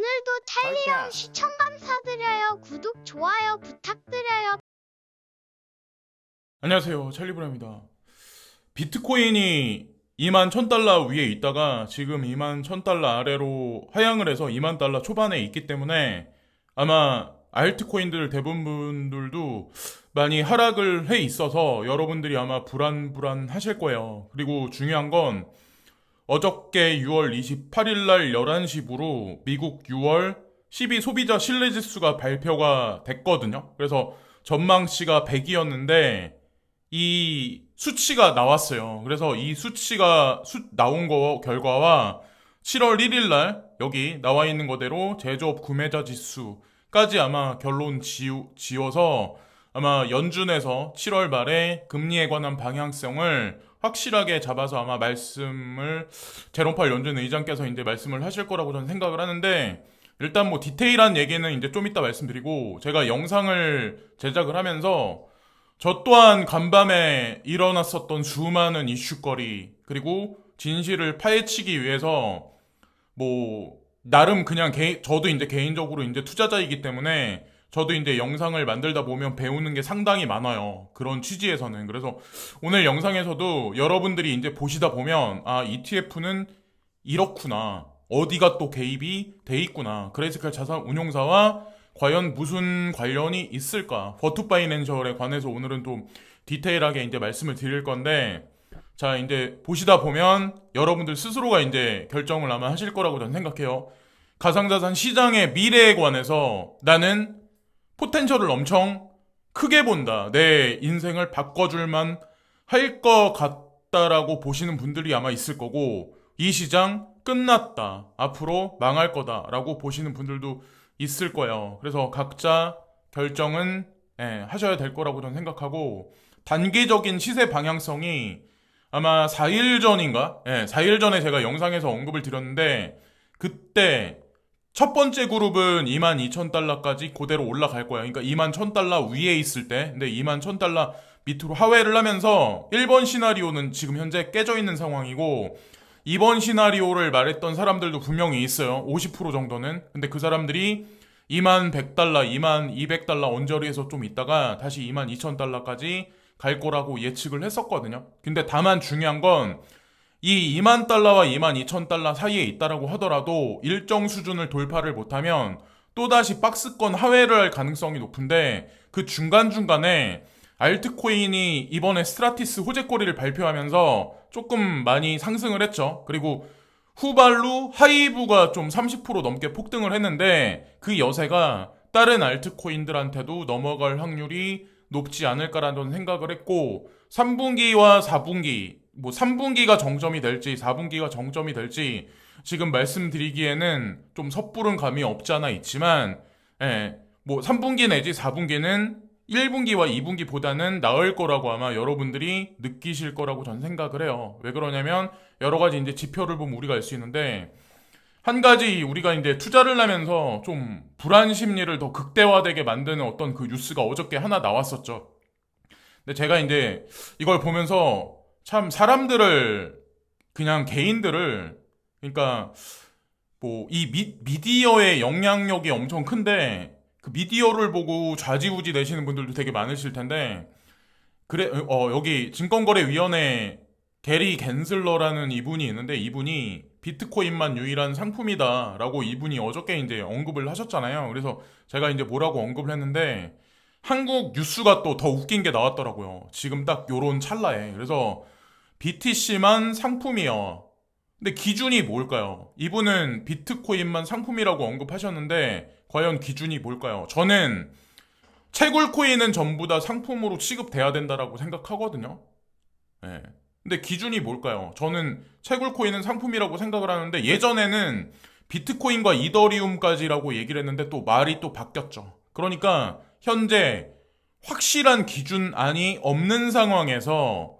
오늘도 찰리형 시청 감사드려요. 구독, 좋아요 부탁드려요. 안녕하세요, 찰리브라입니다. 비트코인이 2만 1000달러 위에 있다가 지금 2만 1000달러 아래로 하향을 해서 2만 달러 초반에 있기 때문에 아마 알트코인들 대부분들도 많이 하락을 해 있어서 여러분들이 아마 불안하실 거예요. 그리고 중요한 건 어저께 6월 28일 날 11시부로 미국 6월 12 소비자 신뢰지수가 발표가 됐거든요. 그래서 전망치가 100이었는데 이 수치가 나왔어요. 그래서 이 수치가 나온 거 결과와 7월 1일 날 여기 나와 있는 거대로 제조업 구매자 지수까지 아마 결론 지어서 아마 연준에서 7월 말에 금리에 관한 방향성을 확실하게 잡아서 아마 말씀을 제롬 파월 연준 의장께서 이제 말씀을 하실 거라고 저는 생각을 하는데, 일단 뭐 디테일한 얘기는 이제 좀 이따 말씀드리고, 제가 영상을 제작을 하면서 저 또한 간밤에 일어났었던 수많은 이슈거리, 그리고 진실을 파헤치기 위해서 뭐 나름 그냥 저도 이제 개인적으로 이제 투자자이기 때문에 저도 이제 영상을 만들다 보면 배우는 게 상당히 많아요. 그런 취지에서는. 그래서 오늘 영상에서도 여러분들이 이제 보시다 보면 아, ETF는 이렇구나. 어디가 또 개입이 돼 있구나. 그레이스칼 자산 운용사와 과연 무슨 관련이 있을까? 버투 파이낸셜에 관해서 오늘은 좀 디테일하게 이제 말씀을 드릴 건데, 자, 이제 보시다 보면 여러분들 스스로가 이제 결정을 아마 하실 거라고 저는 생각해요. 가상자산 시장의 미래에 관해서 나는 포텐셜을 엄청 크게 본다. 내 인생을 바꿔줄만 할 것 같다라고 보시는 분들이 아마 있을 거고, 이 시장 끝났다. 앞으로 망할 거다라고 보시는 분들도 있을 거예요. 그래서 각자 결정은 하셔야 될 거라고 저는 생각하고, 단기적인 시세 방향성이 아마 4일 전인가? 4일 전에 제가 영상에서 언급을 드렸는데, 그때 첫 번째 그룹은 22,000달러까지 그대로 올라갈 거야. 그러니까 21,000달러 위에 있을 때, 근데 21,000달러 밑으로 하회를 하면서 1번 시나리오는 지금 현재 깨져 있는 상황이고, 2번 시나리오를 말했던 사람들도 분명히 있어요. 50% 정도는. 근데 그 사람들이 21,100달러, 22,200달러 언저리에서 좀 있다가 다시 22,000달러까지 갈 거라고 예측을 했었거든요. 근데 다만 중요한 건 이 2만 달러와 22,000달러 사이에 있다라고 하더라도 일정 수준을 돌파를 못하면 또다시 박스권 하회를 할 가능성이 높은데, 그 중간중간에 알트코인이 이번에 스트라티스 호재거리를 발표하면서 조금 많이 상승을 했죠. 그리고 후발로 하이브가 좀 30% 넘게 폭등을 했는데, 그 여세가 다른 알트코인들한테도 넘어갈 확률이 높지 않을까라는 생각을 했고, 3분기와 4분기, 뭐 3분기가 정점이 될지 4분기가 정점이 될지 지금 말씀드리기에는 좀 섣부른 감이 없지 않아 있지만, 뭐 3분기 내지 4분기는 1분기와 2분기보다는 나을 거라고 아마 여러분들이 느끼실 거라고 전 생각을 해요. 왜 그러냐면 여러 가지 이제 지표를 보면 우리가 알 수 있는데, 한 가지 우리가 이제 투자를 하면서 좀 불안 심리를 더 극대화되게 만드는 어떤 그 뉴스가 어저께 하나 나왔었죠. 근데 제가 이제 이걸 보면서 참 사람들을, 그냥 개인들을, 그러니까 뭐 이 미디어의 영향력이 엄청 큰데 그 미디어를 보고 좌지우지 내시는 분들도 되게 많으실 텐데, 그래 여기 증권거래위원회 게리 겐슬러라는 이분이 있는데, 이분이 비트코인만 유일한 상품이다라고 이분이 어저께 이제 언급을 하셨잖아요. 그래서 제가 이제 뭐라고 언급을 했는데, 한국 뉴스가 또 더 웃긴 게 나왔더라고요. 지금 딱 요런 찰나에. 그래서 BTC만 상품이요. 근데 기준이 뭘까요? 이분은 비트코인만 상품이라고 언급하셨는데 과연 기준이 뭘까요? 저는 채굴코인은 전부 다 상품으로 취급돼야 된다라고 생각하거든요. 예. 근데 기준이 뭘까요? 저는 채굴코인은 상품이라고 생각을 하는데, 예전에는 비트코인과 이더리움까지라고 얘기를 했는데 또 말이 또 바뀌었죠. 그러니까 현재 확실한 기준안이 없는 상황에서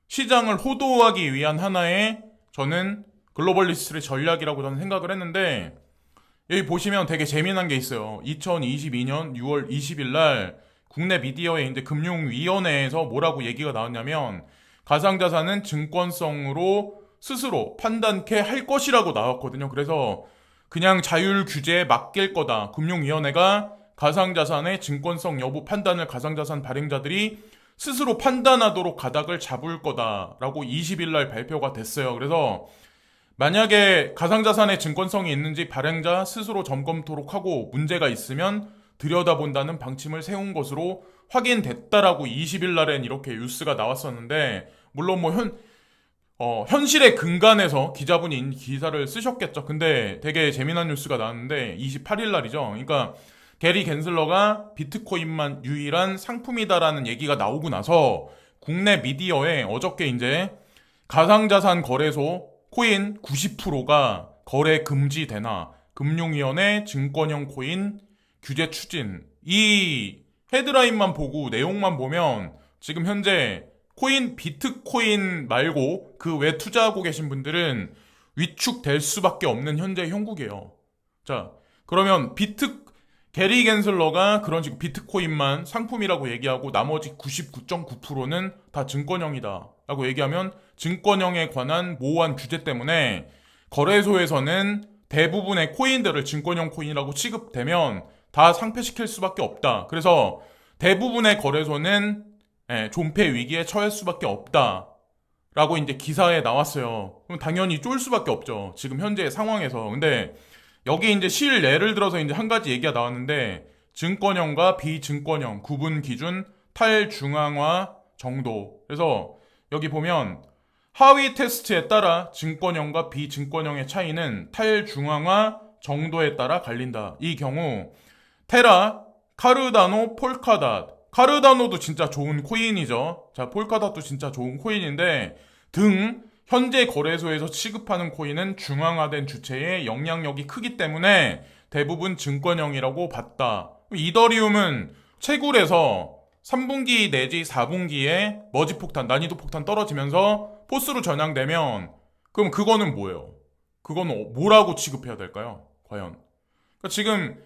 시장을 호도하기 위한 하나의, 저는 글로벌리스트의 전략이라고 저는 생각을 했는데, 여기 보시면 되게 재미난 게 있어요. 2022년 6월 20일 날 국내 미디어에 이제 금융위원회에서 뭐라고 얘기가 나왔냐면, 가상자산은 증권성으로 스스로 판단케 할 것이라고 나왔거든요. 그래서 그냥 자율 규제에 맡길 거다. 금융위원회가 가상자산의 증권성 여부 판단을 가상자산 발행자들이 스스로 판단하도록 가닥을 잡을 거다라고 20일 날 발표가 됐어요. 그래서 만약에 가상자산의 증권성이 있는지 발행자 스스로 점검토록 하고 문제가 있으면 들여다본다는 방침을 세운 것으로 확인됐다라고 20일 날엔 이렇게 뉴스가 나왔었는데, 물론 뭐 현실의 근간에서 기자분이 기사를 쓰셨겠죠. 근데 되게 재미난 뉴스가 나왔는데 28일 날이죠. 그러니까 게리 겐슬러가 비트코인만 유일한 상품이다라는 얘기가 나오고 나서 국내 미디어에 어저께 이제 가상자산 거래소 코인 90%가 거래 금지되나 금융위원회 증권형 코인 규제 추진, 이 헤드라인만 보고 내용만 보면 지금 현재 코인 비트코인 말고 그 외 투자하고 계신 분들은 위축될 수밖에 없는 현재 형국이에요. 자, 그러면 게리 겐슬러가 그런 식으로 비트코인만 상품이라고 얘기하고 나머지 99.9%는 다 증권형이다 라고 얘기하면 증권형에 관한 모호한 규제 때문에 거래소에서는 대부분의 코인들을 증권형 코인이라고 취급되면 다 상폐시킬 수밖에 없다. 그래서 대부분의 거래소는 존폐 위기에 처할 수밖에 없다 라고 이제 기사에 나왔어요. 그럼 당연히 쫄 수밖에 없죠. 지금 현재 상황에서. 근데 여기 이제 실례를 들어서 이제 한 가지 얘기가 나왔는데, 증권형과 비증권형 구분 기준 탈중앙화 정도. 그래서 여기 보면 하위 테스트에 따라 증권형과 비증권형의 차이는 탈중앙화 정도에 따라 갈린다. 이 경우 테라, 카르다노, 폴카닷. 카르다노도 진짜 좋은 코인이죠. 자, 폴카닷도 진짜 좋은 코인인데 등 현재 거래소에서 취급하는 코인은 중앙화된 주체의 영향력이 크기 때문에 대부분 증권형이라고 봤다. 이더리움은 채굴에서 3분기 내지 4분기에 머지 폭탄, 난이도 폭탄 떨어지면서 포스로 전향되면 그럼 그거는 뭐예요? 그거는 뭐라고 취급해야 될까요? 과연. 그러니까 지금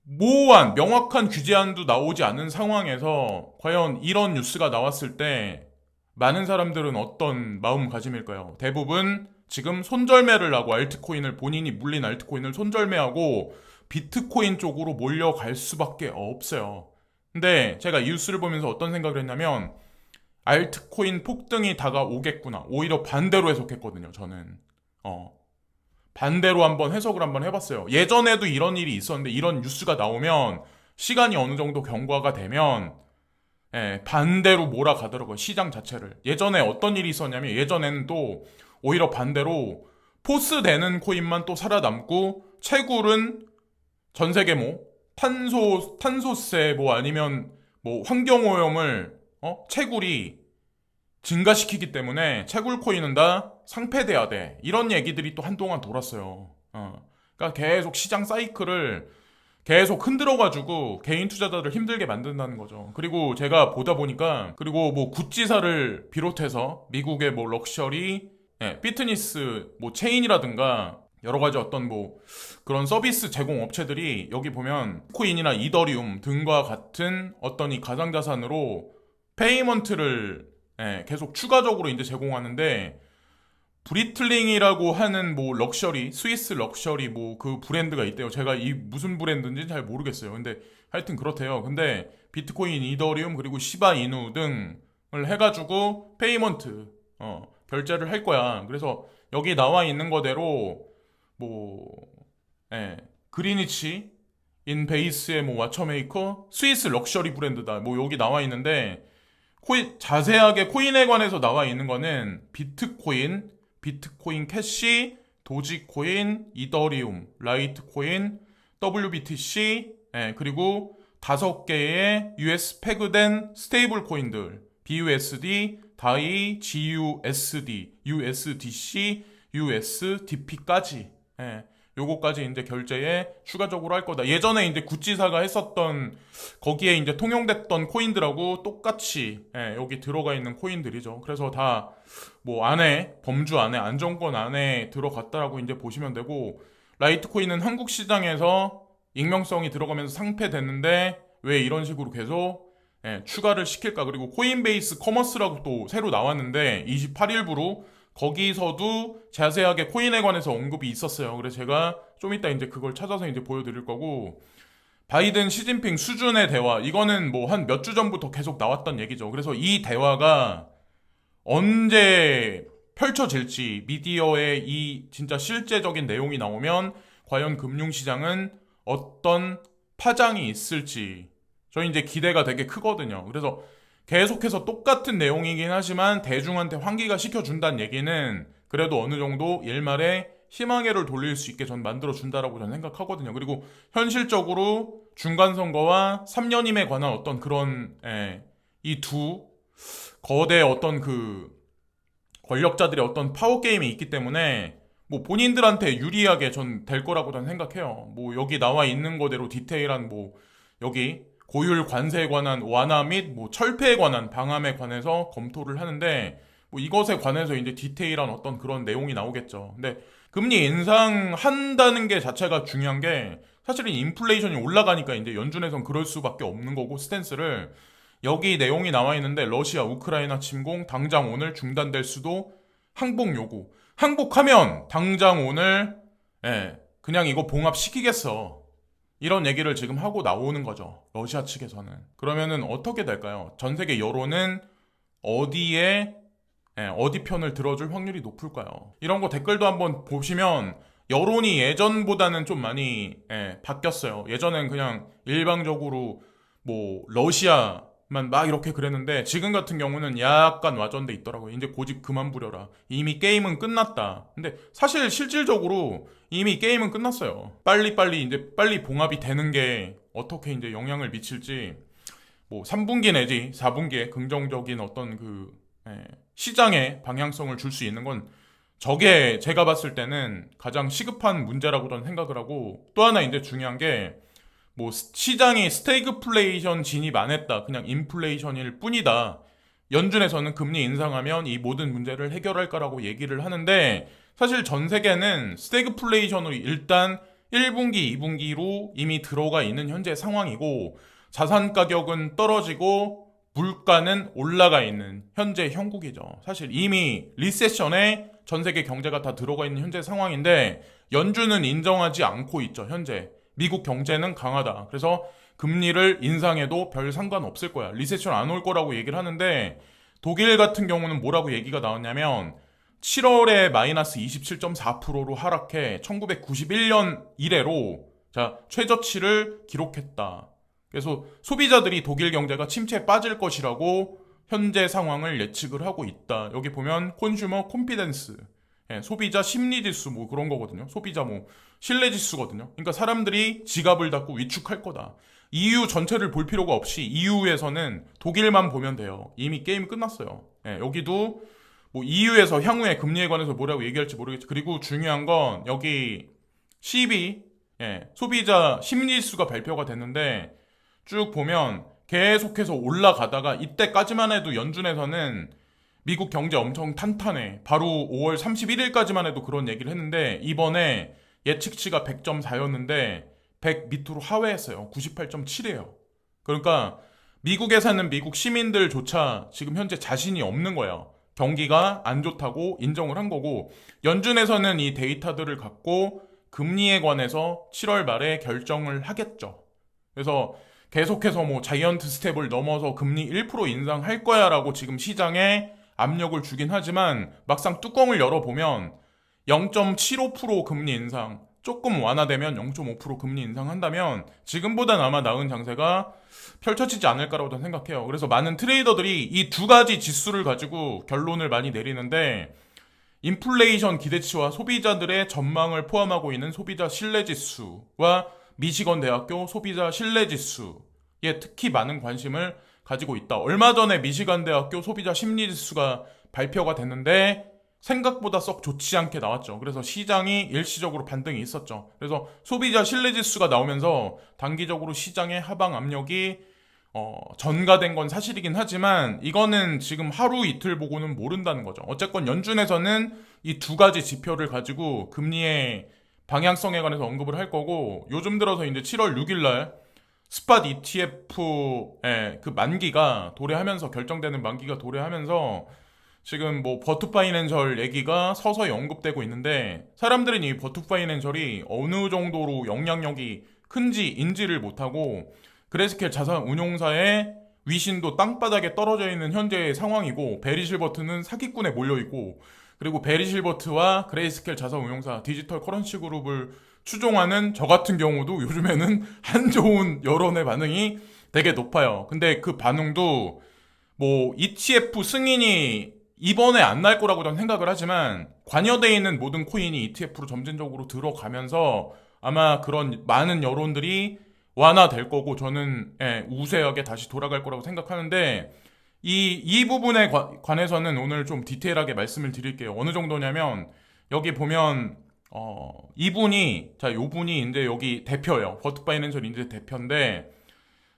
모호한 명확한 규제안도 나오지 않은 상황에서 과연 이런 뉴스가 나왔을 때 많은 사람들은 어떤 마음가짐일까요? 대부분 지금 손절매를 하고 알트코인을, 본인이 물린 알트코인을 손절매하고 비트코인 쪽으로 몰려갈 수밖에 없어요. 근데 제가 이 뉴스를 보면서 어떤 생각을 했냐면 알트코인 폭등이 다가오겠구나. 오히려 반대로 해석했거든요, 저는. 반대로 해석을 한번 해봤어요. 예전에도 이런 일이 있었는데 이런 뉴스가 나오면 시간이 어느 정도 경과가 되면 반대로 몰아가더라고요. 시장 자체를. 예전에 어떤 일이 있었냐면 예전에는 또 오히려 반대로 포스 되는 코인만 또 살아남고 채굴은 전 세계 탄소세 아니면 환경오염을 채굴이 증가시키기 때문에 채굴 코인은 다 상폐돼야 돼. 이런 얘기들이 또 한동안 돌았어요. 그러니까 계속 시장 사이클을 계속 흔들어가지고 개인 투자자들을 힘들게 만든다는 거죠. 그리고 제가 보다 보니까, 그리고 구찌사를 비롯해서 미국의 럭셔리, 피트니스, 체인이라든가 여러 가지 어떤 그런 서비스 제공 업체들이 여기 보면 코인이나 이더리움 등과 같은 어떤 이 가상자산으로 페이먼트를 계속 추가적으로 이제 제공하는데, 브리틀링이라고 하는 럭셔리, 스위스 럭셔리 그 브랜드가 있대요. 제가 이 무슨 브랜드인지 잘 모르겠어요. 근데 하여튼 그렇대요. 근데 비트코인, 이더리움 그리고 시바 이누 등을 해가지고 페이먼트 결제를 할 거야. 그래서 여기 나와 있는 거대로 그리니치 인 베이스의 와처메이커 스위스 럭셔리 브랜드다. 여기 나와 있는데 자세하게 코인에 관해서 나와 있는 거는 비트코인 캐시, 도지코인, 이더리움, 라이트코인, WBTC, 그리고 5개의 US 패그된 스테이블 코인들, BUSD, DAI, GUSD, USDC, USDP까지, 요거까지 이제 결제에 추가적으로 할 거다. 예전에 이제 구찌사가 했었던 거기에 이제 통용됐던 코인들하고 똑같이 여기 들어가 있는 코인들이죠. 그래서 다 범주 안에, 안정권 안에 들어갔다라고 이제 보시면 되고, 라이트코인은 한국 시장에서 익명성이 들어가면서 상폐됐는데 왜 이런 식으로 계속 추가를 시킬까? 그리고 코인베이스 커머스라고 또 새로 나왔는데 28일부로 거기서도 자세하게 코인에 관해서 언급이 있었어요. 그래서 제가 좀 이따 이제 그걸 찾아서 이제 보여드릴 거고, 바이든 시진핑 수준의 대화, 이거는 뭐 한 몇 주 전부터 계속 나왔던 얘기죠. 그래서 이 대화가 언제 펼쳐질지, 미디어에 이 진짜 실제적인 내용이 나오면 과연 금융시장은 어떤 파장이 있을지 저희 이제 기대가 되게 크거든요. 그래서 계속해서 똑같은 내용이긴 하지만 대중한테 환기가 시켜준다는 얘기는 그래도 어느 정도 일말의 희망회를 돌릴 수 있게 전 만들어준다라고 저는 생각하거든요. 그리고 현실적으로 중간선거와 3년임에 관한 어떤 그런 이 두 거대 어떤 그 권력자들의 어떤 파워게임이 있기 때문에 뭐 본인들한테 유리하게 전 될 거라고 저는 생각해요. 뭐 여기 나와 있는 거대로 디테일한 뭐 여기 고율 관세에 관한 완화 및 뭐 철폐에 관한 방안에 관해서 검토를 하는데 뭐 이것에 관해서 이제 디테일한 어떤 그런 내용이 나오겠죠. 근데 금리 인상한다는 게 자체가 중요한 게 사실은 인플레이션이 올라가니까 이제 연준에선 그럴 수밖에 없는 거고 스탠스를 여기 내용이 나와 있는데 러시아 우크라이나 침공 당장 오늘 중단될 수도 항복 요구. 항복하면 당장 오늘 그냥 이거 봉합시키겠어. 이런 얘기를 지금 하고 나오는 거죠. 러시아 측에서는. 그러면은 어떻게 될까요? 전 세계 여론은 어디에 어디 편을 들어줄 확률이 높을까요? 이런 거 댓글도 한번 보시면 여론이 예전보다는 좀 많이 바뀌었어요. 예전엔 그냥 일방적으로 뭐 러시아만 막 이렇게 그랬는데 지금 같은 경우는 약간 와전돼 있더라고요. 이제 고집 그만 부려라. 이미 게임은 끝났다. 근데 사실 실질적으로 이미 게임은 끝났어요. 빨리 봉합이 되는 게 어떻게 이제 영향을 미칠지 뭐 3분기 내지 4분기에 긍정적인 어떤 그 시장에 방향성을 줄 수 있는 건 저게 제가 봤을 때는 가장 시급한 문제라고 저는 생각을 하고 또 하나 이제 중요한 게 뭐 시장이 스태그플레이션 진입 안 했다. 그냥 인플레이션일 뿐이다. 연준에서는 금리 인상하면 이 모든 문제를 해결할 거라고 얘기를 하는데 사실 전 세계는 스태그플레이션으로 일단 1분기, 2분기로 이미 들어가 있는 현재 상황이고 자산 가격은 떨어지고 물가는 올라가 있는 현재 형국이죠. 사실 이미 리세션에 전 세계 경제가 다 들어가 있는 현재 상황인데 연준은 인정하지 않고 있죠. 현재 미국 경제는 강하다. 그래서 금리를 인상해도 별 상관없을 거야. 리세션 안 올 거라고 얘기를 하는데 독일 같은 경우는 뭐라고 얘기가 나왔냐면 7월에 마이너스 27.4%로 하락해 1991년 이래로 최저치를 기록했다. 그래서 소비자들이 독일 경제가 침체에 빠질 것이라고 현재 상황을 예측을 하고 있다. 여기 보면 콘슈머 콘피던스, 소비자 심리지수 뭐 그런 거거든요. 소비자 뭐 신뢰지수거든요. 그러니까 사람들이 지갑을 닫고 위축할 거다. EU 전체를 볼 필요가 없이 EU에서는 독일만 보면 돼요. 이미 게임 끝났어요. 여기도 뭐 EU에서 향후에 금리에 관해서 뭐라고 얘기할지 모르겠지. 그리고 중요한 건 여기 CB 소비자 심리지수가 발표가 됐는데 쭉 보면 계속해서 올라가다가 이때까지만 해도 연준에서는 미국 경제 엄청 탄탄해. 바로 5월 31일까지만 해도 그런 얘기를 했는데 이번에 예측치가 100.4였는데 100 밑으로 하회했어요. 98.7이에요. 그러니까 미국에 사는 미국 시민들조차 지금 현재 자신이 없는 거예요. 경기가 안 좋다고 인정을 한 거고 연준에서는 이 데이터들을 갖고 금리에 관해서 7월 말에 결정을 하겠죠. 그래서 계속해서 뭐 자이언트 스텝을 넘어서 금리 1% 인상할 거야 라고 지금 시장에 압력을 주긴 하지만 막상 뚜껑을 열어보면 0.75% 금리 인상, 조금 완화되면 0.5% 금리 인상한다면 지금보다는 아마 나은 장세가 펼쳐지지 않을 거라고 저는 생각해요. 그래서 많은 트레이더들이 이 두 가지 지수를 가지고 결론을 많이 내리는데 인플레이션 기대치와 소비자들의 전망을 포함하고 있는 소비자 신뢰지수와 미시건 대학교 소비자 신뢰지수에 특히 많은 관심을 가지고 있다. 얼마 전에 미시간 대학교 소비자 심리지수가 발표가 됐는데 생각보다 썩 좋지 않게 나왔죠. 그래서 시장이 일시적으로 반등이 있었죠. 그래서 소비자 신뢰지수가 나오면서 단기적으로 시장의 하방 압력이 전가된 건 사실이긴 하지만 이거는 지금 하루 이틀 보고는 모른다는 거죠. 어쨌건 연준에서는 이 두 가지 지표를 가지고 금리의 방향성에 관해서 언급을 할 거고 요즘 들어서 이제 7월 6일 날 스팟 ETF의 그 만기가 도래하면서 결정되는 만기가 도래하면서 지금 뭐 버투파이낸셜 얘기가 서서히 언급되고 있는데 사람들은 이 버투파이낸셜이 어느 정도로 영향력이 큰지 인지를 못하고 그레스켈 자산 운용사의 위신도 땅바닥에 떨어져 있는 현재의 상황이고 베리 실버트는 사기꾼에 몰려 있고 그리고 베리 실버트와 그레이스켈 자산 운용사 디지털 커런시 그룹을 추종하는 저 같은 경우도 요즘에는 안 좋은 여론의 반응이 되게 높아요. 근데 그 반응도 뭐 ETF 승인이 이번에 안 날 거라고 저는 생각을 하지만 관여되어 있는 모든 코인이 ETF로 점진적으로 들어가면서 아마 그런 많은 여론들이 완화될 거고 저는 우세하게 다시 돌아갈 거라고 생각하는데 이 부분에 관해서는 오늘 좀 디테일하게 말씀을 드릴게요. 어느 정도냐면 여기 보면 요분이 이제 여기 대표예요. 버투파이낸셜 이제 대표인데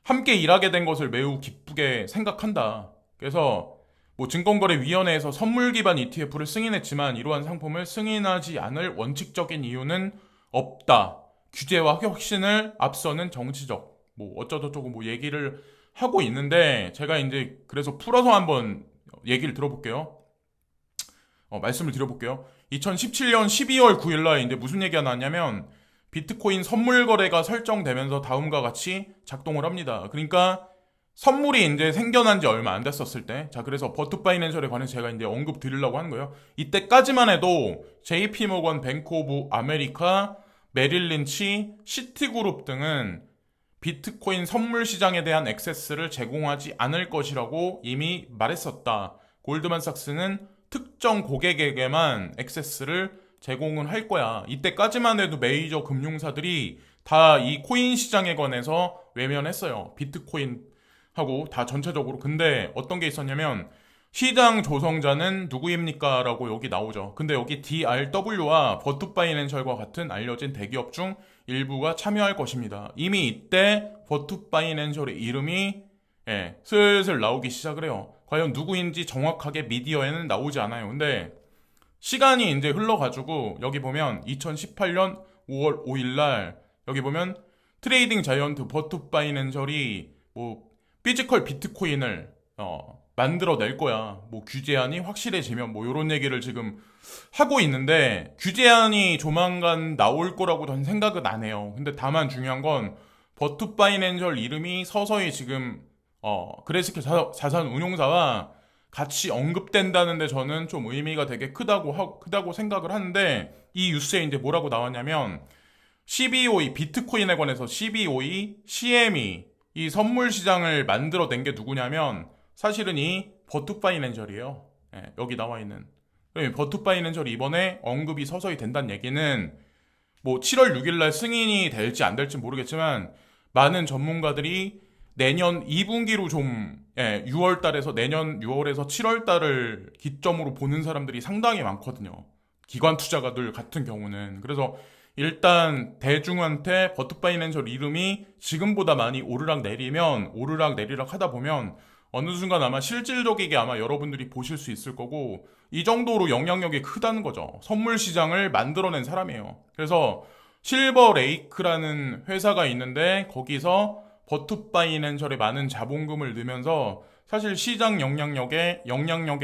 함께 일하게 된 것을 매우 기쁘게 생각한다. 그래서 뭐 증권거래위원회에서 선물 기반 ETF를 승인했지만 이러한 상품을 승인하지 않을 원칙적인 이유는 없다. 규제와 혁신을 앞서는 정치적 뭐 어쩌고저쩌고 뭐 얘기를 하고 있는데 제가 이제 그래서 풀어서 한번 얘기를 들어볼게요. 말씀을 드려볼게요. 2017년 12월 9일날 이제 무슨 얘기가 나왔냐면 비트코인 선물 거래가 설정되면서 다음과 같이 작동을 합니다. 그러니까 선물이 이제 생겨난 지 얼마 안 됐었을 때, 자 그래서 버투파이낸셜에 관해서 제가 이제 언급 드리려고 하는 거예요. 이때까지만 해도 JP모건, 뱅크 오브 아메리카, 메릴린치, 시티그룹 등은 비트코인 선물 시장에 대한 액세스를 제공하지 않을 것이라고 이미 말했었다. 골드만삭스는 특정 고객에게만 액세스를 제공을 할 거야. 이때까지만 해도 메이저 금융사들이 다 이 코인 시장에 관해서 외면했어요. 비트코인하고 다 전체적으로. 근데 어떤 게 있었냐면 시장 조성자는 누구입니까? 라고 여기 나오죠. 근데 여기 DRW와 버투파이낸셜과 같은 알려진 대기업 중 일부가 참여할 것입니다. 이미 이때 버투파이낸셜의 이름이 슬슬 나오기 시작을 해요. 과연 누구인지 정확하게 미디어에는 나오지 않아요. 근데 시간이 이제 흘러가지고 여기 보면 2018년 5월 5일날 여기 보면 트레이딩 자이언트 버투파이낸셜이 뭐 피지컬 비트코인을 만들어낼 거야. 뭐 규제안이 확실해지면 뭐 이런 얘기를 지금 하고 있는데 규제안이 조만간 나올 거라고 저는 생각은 안 해요. 근데 다만 중요한 건 버투파이낸셜 이름이 서서히 지금 그레스켈 자산 운용사와 같이 언급된다는데 저는 좀 의미가 되게 크다고 생각을 하는데 이 뉴스에 이제 뭐라고 나왔냐면 CBOE 비트코인에 관해서 CBOE, CME 이 선물 시장을 만들어낸 게 누구냐면 사실은 이 버투파이낸셜이에요. 여기 나와 있는. 버투파이낸셜이 이번에 언급이 서서히 된다는 얘기는 뭐 7월 6일날 승인이 될지 안 될지 모르겠지만 많은 전문가들이 내년 2분기로 좀 6월 달에서 내년 6월에서 7월 달을 기점으로 보는 사람들이 상당히 많거든요. 기관 투자가들 같은 경우는. 그래서 일단 대중한테 버투파이낸셜 이름이 지금보다 많이 오르락 내리락 하다 보면 어느 순간 아마 실질적이게 아마 여러분들이 보실 수 있을 거고 이 정도로 영향력이 크다는 거죠. 선물 시장을 만들어낸 사람이에요. 그래서 실버레이크라는 회사가 있는데 거기서 버투파이낸셜에 많은 자본금을 넣으면서 사실 시장 영향력에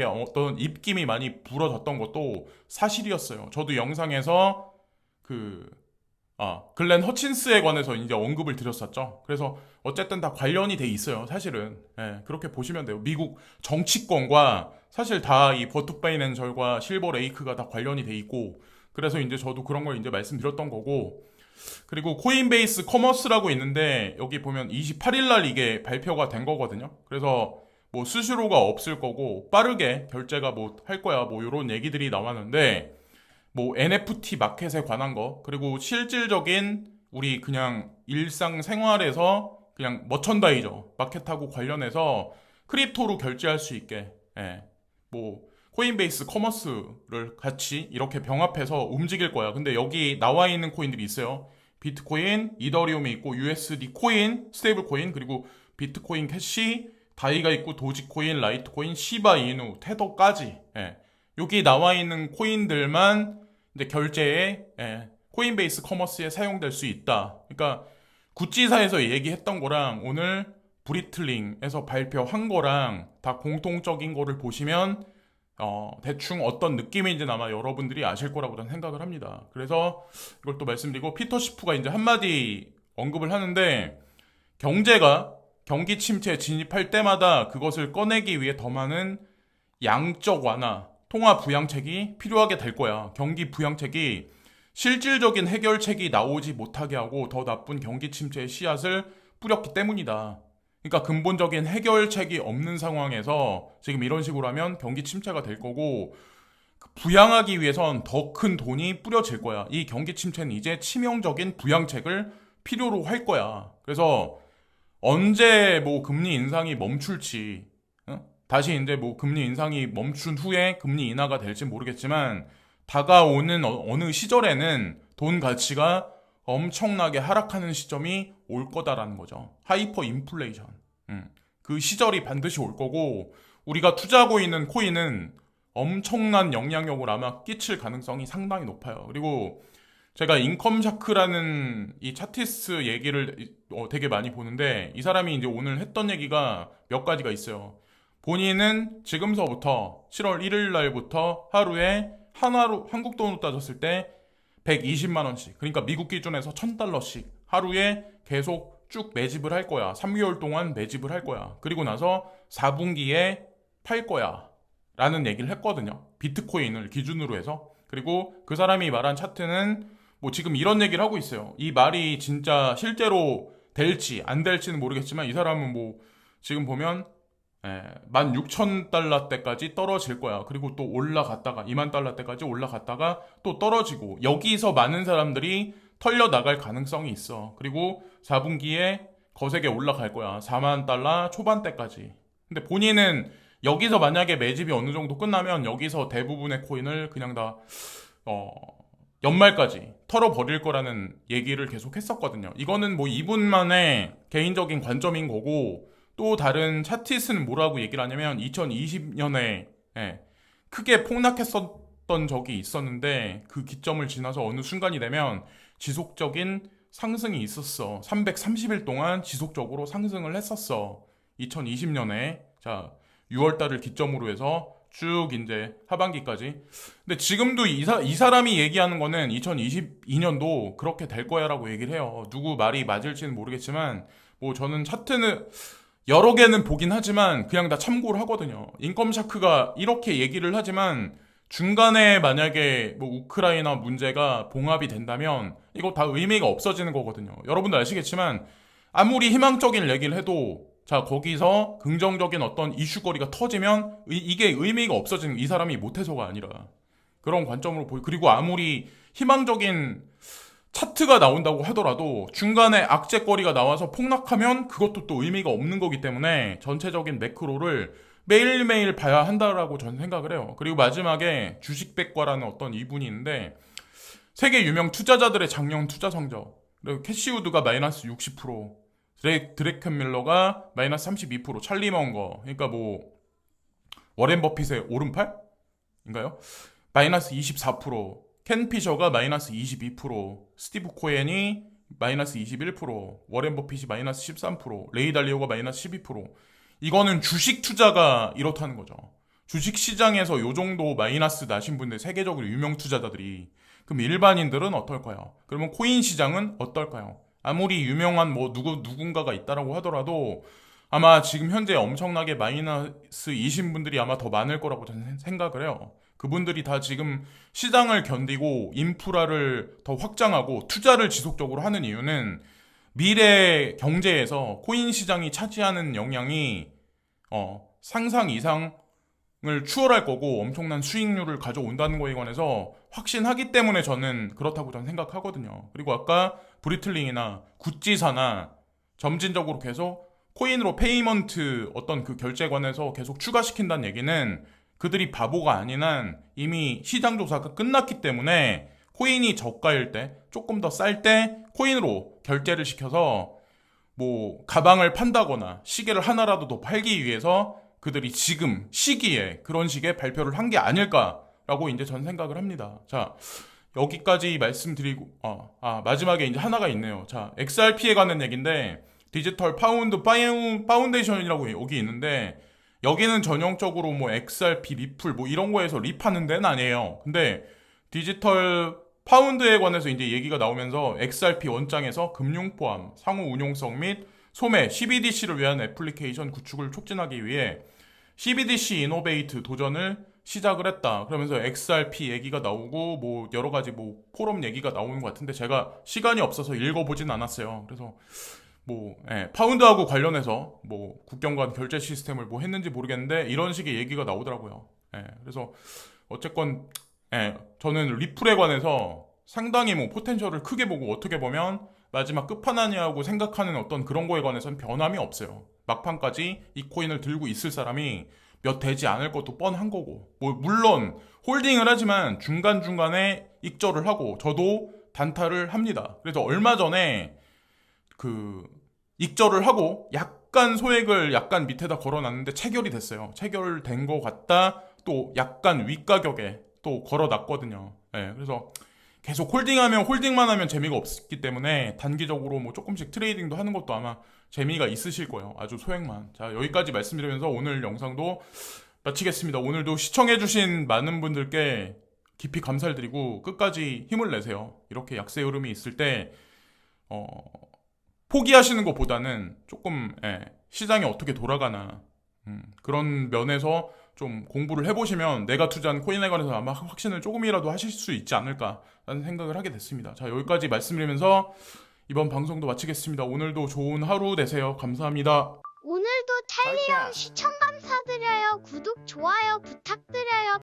어떤 입김이 많이 불어졌던 것도 사실이었어요. 저도 영상에서 글렌 허친스에 관해서 이제 언급을 드렸었죠. 그래서 어쨌든 다 관련이 돼 있어요. 사실은 그렇게 보시면 돼요. 미국 정치권과 사실 다 이 버투파이낸셜과 실버레이크가 다 관련이 돼 있고 그래서 이제 저도 그런 걸 이제 말씀드렸던 거고 그리고 코인베이스 커머스라고 있는데 여기 보면 28일 날 이게 발표가 된 거거든요. 그래서 뭐 수수료가 없을 거고 빠르게 결제가 뭐 할 거야 뭐 이런 얘기들이 나왔는데 뭐 NFT 마켓에 관한 거 그리고 실질적인 우리 그냥 일상생활에서 그냥 머천다이저 마켓하고 관련해서 크립토로 결제할 수 있게 뭐 코인베이스 커머스를 같이 이렇게 병합해서 움직일 거야. 근데 여기 나와 있는 코인들이 있어요. 비트코인, 이더리움이 있고 USD 코인, 스테이블 코인 그리고 비트코인 캐시, 다이가 있고 도지코인, 라이트코인, 시바이누, 테더까지 여기 나와 있는 코인들만 이제 결제에 코인베이스 커머스에 사용될 수 있다. 그러니까 구찌사에서 얘기했던 거랑 오늘 브리틀링에서 발표한 거랑 다 공통적인 거를 보시면 대충 어떤 느낌인지는 아마 여러분들이 아실 거라고 저는 생각을 합니다. 그래서 이걸 또 말씀드리고, 피터 시프가 이제 한마디 언급을 하는데, 경제가 경기 침체에 진입할 때마다 그것을 꺼내기 위해 더 많은 양적 완화, 통화 부양책이 필요하게 될 거야. 경기 부양책이 실질적인 해결책이 나오지 못하게 하고 더 나쁜 경기 침체의 씨앗을 뿌렸기 때문이다. 그러니까 근본적인 해결책이 없는 상황에서 지금 이런 식으로 하면 경기 침체가 될 거고, 부양하기 위해선 더 큰 돈이 뿌려질 거야. 이 경기 침체는 이제 치명적인 부양책을 필요로 할 거야. 그래서 언제 뭐 금리 인상이 멈출지, 다시 이제 뭐 금리 인상이 멈춘 후에 금리 인하가 될지 모르겠지만, 다가오는 어느 시절에는 돈 가치가 엄청나게 하락하는 시점이 올 거다라는 거죠. 하이퍼 인플레이션. 그 시절이 반드시 올 거고, 우리가 투자하고 있는 코인은 엄청난 영향력을 아마 끼칠 가능성이 상당히 높아요. 그리고 제가 인컴 샤크라는 이 차티스 얘기를 되게 많이 보는데, 이 사람이 이제 오늘 했던 얘기가 몇 가지가 있어요. 본인은 지금서부터 7월 1일 날부터 하루에 하나로 한국 돈으로 따졌을 때 120만 원씩, 그러니까 미국 기준에서 1000달러씩 하루에 계속 쭉 매집을 할 거야. 3개월 동안 매집을 할 거야. 그리고 나서 4분기에 팔 거야 라는 얘기를 했거든요. 비트코인을 기준으로 해서. 그리고 그 사람이 말한 차트는 뭐 지금 이런 얘기를 하고 있어요. 이 말이 진짜 실제로 될지 안 될지는 모르겠지만, 이 사람은 뭐 지금 보면 16,000달러 때까지 떨어질 거야. 그리고 또 올라갔다가 20,000달러 때까지 올라갔다가 또 떨어지고, 여기서 많은 사람들이 털려 나갈 가능성이 있어. 그리고 4분기에 거세게 올라갈 거야. 40,000달러 초반대까지. 근데 본인은 여기서 만약에 매집이 어느 정도 끝나면 여기서 대부분의 코인을 그냥 다 연말까지 털어버릴 거라는 얘기를 계속 했었거든요. 이거는 뭐 이분만의 개인적인 관점인 거고, 또 다른 차티스는 뭐라고 얘기를 하냐면 2020년에 크게 폭락했었던 적이 있었는데, 그 기점을 지나서 어느 순간이 되면 지속적인 상승이 있었어. 330일 동안 지속적으로 상승을 했었어. 2020년에. 자, 6월달을 기점으로 해서 쭉 이제 하반기까지. 근데 지금도 이 사람이 얘기하는 거는 2022년도 그렇게 될 거야라고 얘기를 해요. 누구 말이 맞을지는 모르겠지만, 뭐 저는 차트는 여러 개는 보긴 하지만 그냥 다 참고를 하거든요. 인컴 샤크가 이렇게 얘기를 하지만 중간에 만약에 뭐 우크라이나 문제가 봉합이 된다면 이거 다 의미가 없어지는 거거든요. 여러분도 아시겠지만 아무리 희망적인 얘기를 해도, 자, 거기서 긍정적인 어떤 이슈거리가 터지면 이게 의미가 없어지는, 이 사람이 못해서가 아니라 그런 관점으로 그리고 아무리 희망적인 차트가 나온다고 하더라도 중간에 악재거리가 나와서 폭락하면 그것도 또 의미가 없는 거기 때문에 전체적인 매크로를 매일매일 봐야 한다라고 저는 생각을 해요. 그리고 마지막에 주식백과라는 어떤 이분이 있는데, 세계 유명 투자자들의 작년 투자 성적, 그리고 캐시우드가 마이너스 60%, 드래켄밀러가 마이너스 32%, 찰리 먼거, 그러니까 뭐 워렌 버핏의 오른팔인가요? 마이너스 24%, 켄 피셔가 마이너스 22%, 스티브 코엔이 마이너스 21%, 워렌 버핏이 마이너스 13%, 레이 달리오가 마이너스 12%. 이거는 주식 투자가 이렇다는 거죠. 주식 시장에서 요 정도 마이너스 나신 분들, 세계적으로 유명 투자자들이, 그럼 일반인들은 어떨까요? 그러면 코인 시장은 어떨까요? 아무리 유명한 뭐 누군가가 있다라고 하더라도 아마 지금 현재 엄청나게 마이너스이신 분들이 아마 더 많을 거라고 저는 생각을 해요. 그분들이 다 지금 시장을 견디고 인프라를 더 확장하고 투자를 지속적으로 하는 이유는 미래 경제에서 코인 시장이 차지하는 영향이 상상 이상을 추월할 거고 엄청난 수익률을 가져온다는 거에 관해서 확신하기 때문에 저는 그렇다고 저는 생각하거든요. 그리고 아까 브리틀링이나 굿지사나 점진적으로 계속 코인으로 페이먼트 어떤 그 결제관에서 계속 추가시킨다는 얘기는 그들이 바보가 아닌 한 이미 시장 조사가 끝났기 때문에 코인이 저가일 때, 조금 더 쌀 때 코인으로 결제를 시켜서 뭐 가방을 판다거나 시계를 하나라도 더 팔기 위해서 그들이 지금 시기에 그런 식의 발표를 한 게 아닐까라고 이제 전 생각을 합니다. 자, 여기까지 말씀드리고 마지막에 이제 하나가 있네요. 자, XRP에 관한 얘기인데, 디지털 파운데이션이라고 여기 있는데, 여기는 전형적으로 뭐 XRP, 리플 뭐 이런 거에서 립하는 데는 아니에요. 근데 디지털 파운드에 관해서 이제 얘기가 나오면서 XRP 원장에서 금융 포함, 상호 운용성 및 소매, CBDC를 위한 애플리케이션 구축을 촉진하기 위해 CBDC 이노베이트 도전을 시작을 했다. 그러면서 XRP 얘기가 나오고 뭐 여러 가지 뭐 포럼 얘기가 나오는 것 같은데 제가 시간이 없어서 읽어보진 않았어요. 그래서 뭐 파운드하고 관련해서 뭐 국경 간 결제 시스템을 뭐 했는지 모르겠는데 이런 식의 얘기가 나오더라고요. 그래서 어쨌건 저는 리플에 관해서 상당히 뭐 포텐셜을 크게 보고 어떻게 보면 마지막 끝판왕이라고 생각하는 어떤 그런 거에 관해서는 변함이 없어요. 막판까지 이 코인을 들고 있을 사람이 몇 되지 않을 것도 뻔한 거고 뭐 물론 홀딩을 하지만 중간중간에 익절을 하고 저도 단타를 합니다. 그래서 얼마 전에 그 익절을 하고 약간 소액을 약간 밑에다 걸어놨는데 체결이 됐어요. 체결된 거 같다. 또 약간 윗가격에 또 걸어놨거든요. 그래서 계속 홀딩하면 홀딩만 하면 재미가 없기 때문에 단기적으로 뭐 조금씩 트레이딩도 하는 것도 아마 재미가 있으실 거예요. 아주 소액만. 자, 여기까지 말씀드리면서 오늘 영상도 마치겠습니다. 오늘도 시청해주신 많은 분들께 깊이 감사를 드리고 끝까지 힘을 내세요. 이렇게 약세 흐름이 있을 때 포기하시는 것보다는 조금 시장이 어떻게 돌아가나 그런 면에서 좀 공부를 해보시면 내가 투자한 코인에 관해서 아마 확신을 조금이라도 하실 수 있지 않을까라는 생각을 하게 됐습니다. 자, 여기까지 말씀드리면서 이번 방송도 마치겠습니다. 오늘도 좋은 하루 되세요. 감사합니다. 오늘도 텔리온 시청 감사드려요. 구독, 좋아요 부탁드려요.